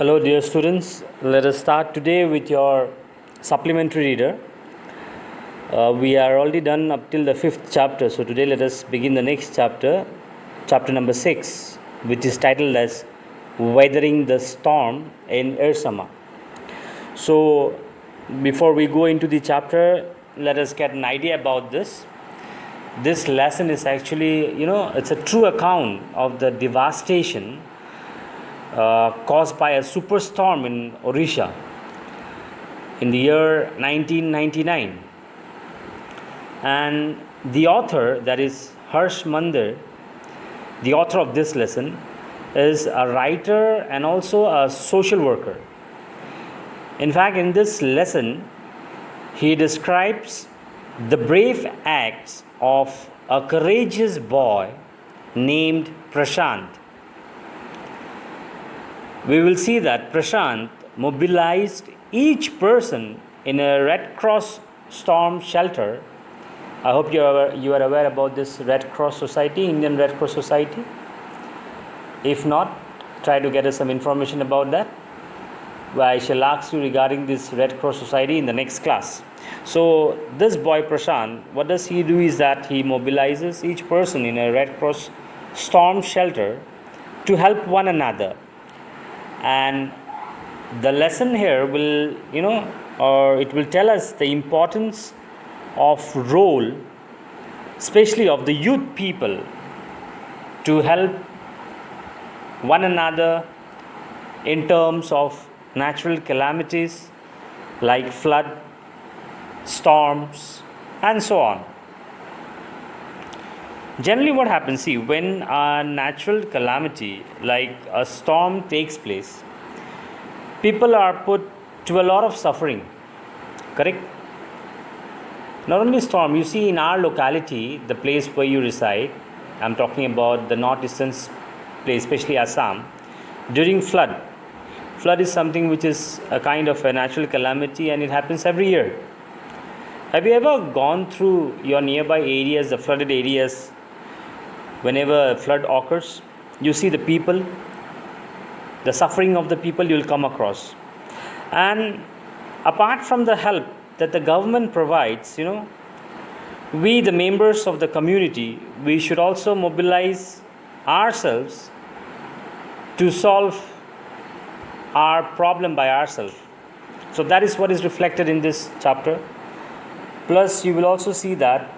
Hello, dear students. Let us start today with your supplementary reader. We are already done up till the 5th chapter. So, today let us begin the next chapter, chapter number 6, which is titled as Weathering the Storm in Ersama. So, before we go into the chapter, let us get an idea about this. This lesson is actually, it's a true account of the devastation caused by a superstorm in Odisha in the year 1999. And the author, that is Harsh Mandir, the author of this lesson, is a writer and also a social worker. In fact, in this lesson, he describes the brave acts of a courageous boy named Prasanth. We will see that Prasanth mobilized each person in a Red Cross storm shelter. I hope you are aware about this Red Cross Society, Indian Red Cross Society. If not, try to get us some information about that. I shall ask you regarding this Red Cross Society in the next class. So this boy Prasanth, what does he do is that he mobilizes each person in a Red Cross storm shelter to help one another. And the lesson here will, it will tell us the importance of role, especially of the youth people, to help one another in terms of natural calamities like flood, storms, and so on. Generally, what happens, when a natural calamity like a storm takes place, people are put to a lot of suffering, correct? Not only storm, in our locality, the place where you reside, I'm talking about the northeastern place, especially Assam, during flood. Flood is something which is a kind of a natural calamity and it happens every year. Have you ever gone through your nearby areas, the flooded areas? Whenever a flood occurs, you see the people, the suffering of the people you will come across. And apart from the help that the government provides, we, the members of the community, we should also mobilize ourselves to solve our problem by ourselves. So that is what is reflected in this chapter. Plus, you will also see that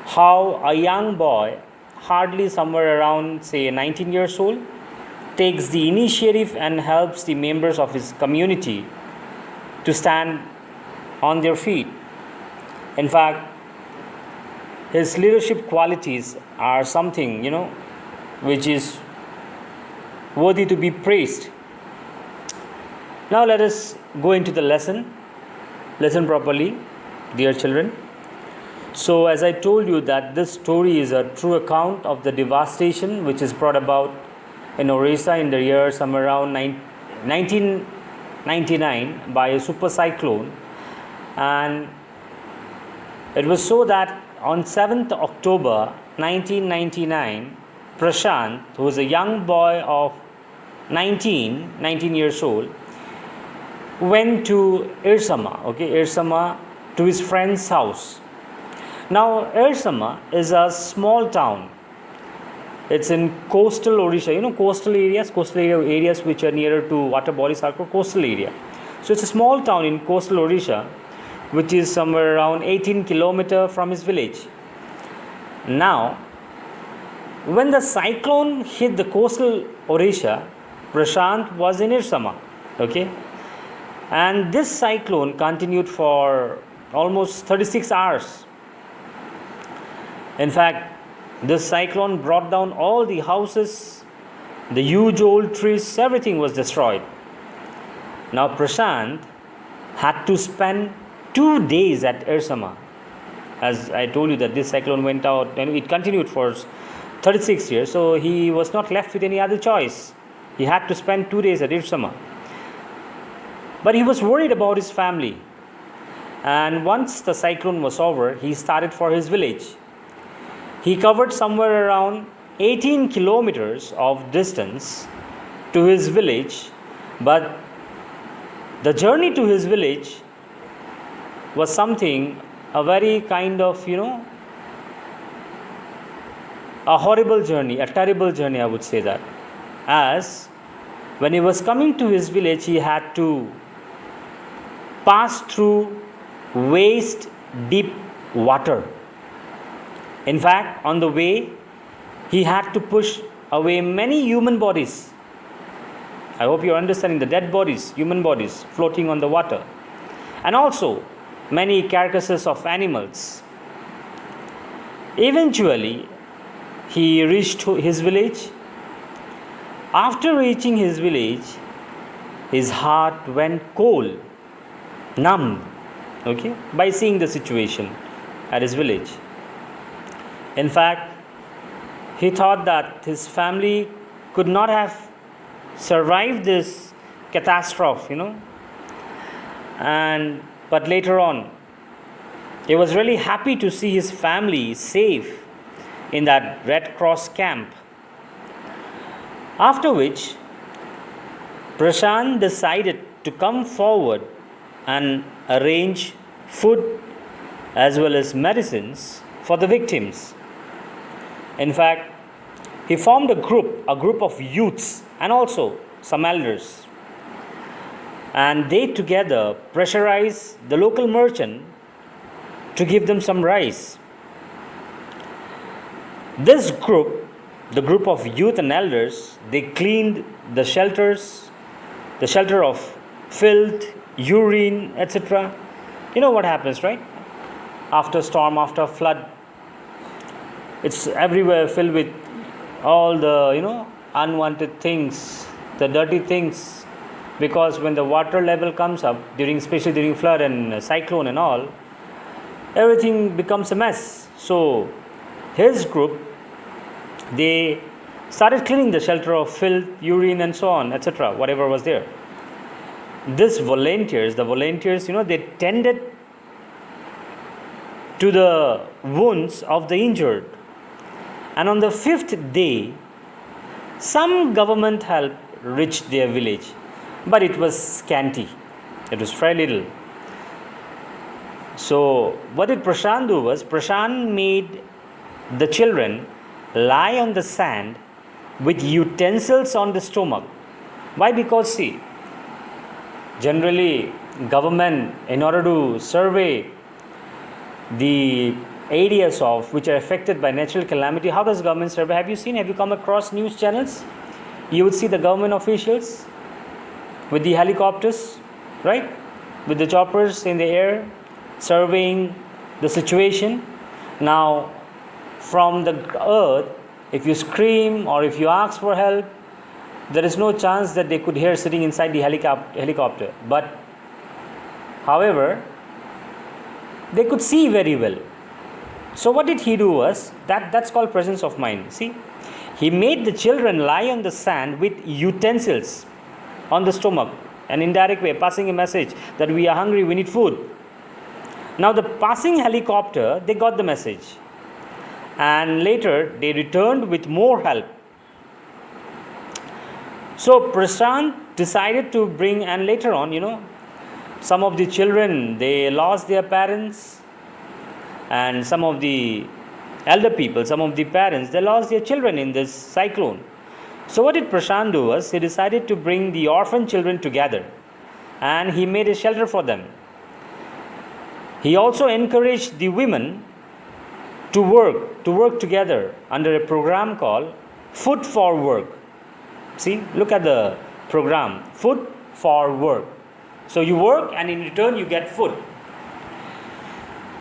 how a young boy, hardly somewhere around, 19 years old, takes the initiative and helps the members of his community to stand on their feet. In fact, his leadership qualities are something, which is worthy to be praised. Now let us go into the lesson. Listen properly, dear children. So as I told you that this story is a true account of the devastation which is brought about in Odisha in the year somewhere around 1999 by a super cyclone. And it was so that on 7th October 1999, Prasanth, who was a young boy of 19 years old, went to Ersama, to his friend's house. Now, Ersama is a small town. It's in coastal Odisha. Coastal areas which are nearer to water bodies are called coastal area. So, it's a small town in coastal Odisha, which is somewhere around 18 kilometers from his village. Now, when the cyclone hit the coastal Odisha, Prasanth was in Ersama. And this cyclone continued for almost 36 hours. In fact, this cyclone brought down all the houses, the huge old trees, everything was destroyed. Now Prasanth had to spend 2 days at Ersama. As I told you that this cyclone went out and it continued for 36 years, so he was not left with any other choice. He had to spend 2 days at Ersama. But he was worried about his family. And once the cyclone was over, he started for his village. He covered somewhere around 18 kilometers of distance to his village, But the journey to his village was something, a very kind of, a horrible journey, a terrible journey, I would say that. As when he was coming to his village, he had to pass through waist deep water. In fact, on the way, he had to push away many human bodies. I hope you're understanding, the dead bodies, human bodies floating on the water. And also many carcasses of animals. Eventually, he reached his village. After reaching his village, his heart went cold, numb, by seeing the situation at his village. In fact, he thought that his family could not have survived this catastrophe, but later on, he was really happy to see his family safe in that Red Cross camp. After which, Prasanth decided to come forward and arrange food as well as medicines for the victims. In fact, he formed a group of youths and also some elders. And they together pressurized the local merchant to give them some rice. This group, the group of youth and elders, they cleaned the shelter of filth, urine, etc. You know what happens, right? After storm, after flood, it's everywhere filled with all the, unwanted things, the dirty things. Because when the water level comes up, especially during flood and cyclone and all, everything becomes a mess. So his group, they started cleaning the shelter of filth, urine and so on, etc., whatever was there. The volunteers, they tended to the wounds of the injured. And on the 5th day, some government help reached their village, but it was scanty. It was very little. So what did Prasanth do was, Prasanth made the children lie on the sand with utensils on the stomach. Why? Because see, generally government, in order to survey the areas of which are affected by natural calamity, how does government survey? Have you come across news channels? You would see the government officials with the helicopters, right, with the choppers in the air, surveying the situation. Now, from the earth, if you scream or if you ask for help, there is no chance that they could hear sitting inside the helicopter. But, however, they could see very well. So what did he do was, that's called presence of mind. See, he made the children lie on the sand with utensils on the stomach, an indirect way, passing a message that we are hungry, we need food. Now the passing helicopter, they got the message. And later they returned with more help. So Prasanth decided to bring, and later on, some of the children, they lost their parents. And some of the elder people, some of the parents, they lost their children in this cyclone. So what did Prasanth do was, he decided to bring the orphan children together. And he made a shelter for them. He also encouraged the women to work together under a program called Food for Work. See, look at the program, Food for Work. So you work and in return you get food.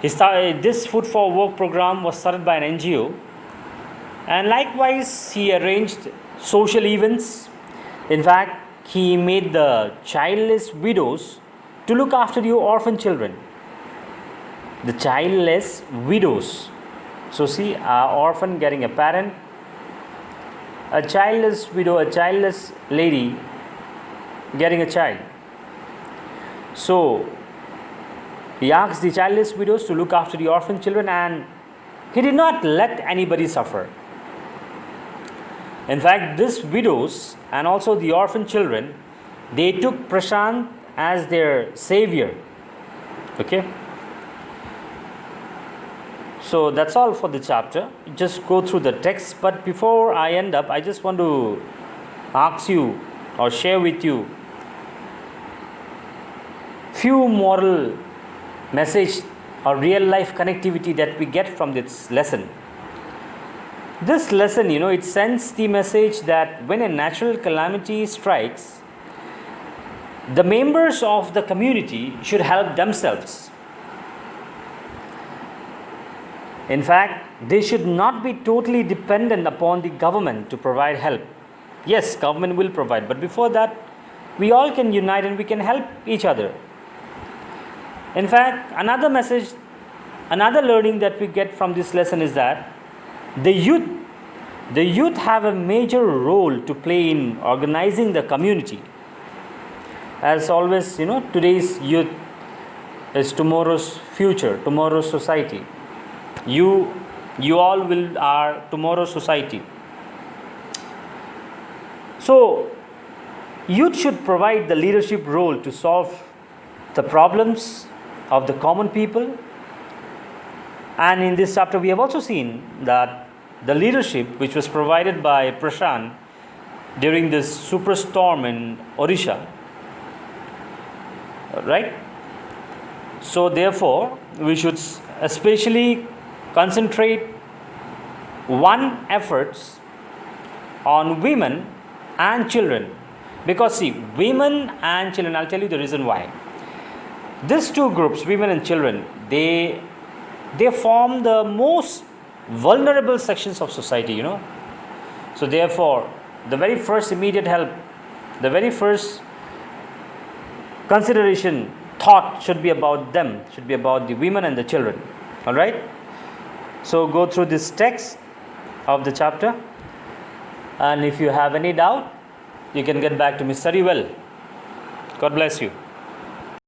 This Food for Work program was started by an NGO, and likewise he arranged social events. In fact, he made the childless widows to look after the orphan children. The childless widows. So see, an orphan getting a parent, a childless widow, a childless lady getting a child. So he asked the childless widows to look after the orphan children, and he did not let anybody suffer. In fact, these widows and also the orphan children, They took Prasanth as their savior. Okay. So that's all for the chapter. Just go through the text. But before I end up, I just want to ask you or share with you few moral message or real life connectivity that we get from this lesson. This lesson, it sends the message that when a natural calamity strikes, the members of the community should help themselves. In fact, they should not be totally dependent upon the government to provide help. Yes, government will provide, but before that, we all can unite and we can help each other. In fact, another message, another learning that we get from this lesson is that the youth have a major role to play in organizing the community. As always, today's youth is tomorrow's future, tomorrow's society. You all are tomorrow's society. So, youth should provide the leadership role to solve the problems of the common people. And in this chapter, we have also seen that the leadership which was provided by Prasanth during this superstorm in Odisha, right? So, therefore, we should especially concentrate one efforts on women and children, because see, women and children, I'll tell you the reason why. These two groups, women and children, they form the most vulnerable sections of society, So therefore, the very first immediate help, the very first consideration, thought should be about them, should be about the women and the children. All right? So go through this text of the chapter, and if you have any doubt, you can get back to me. Study well. God bless you.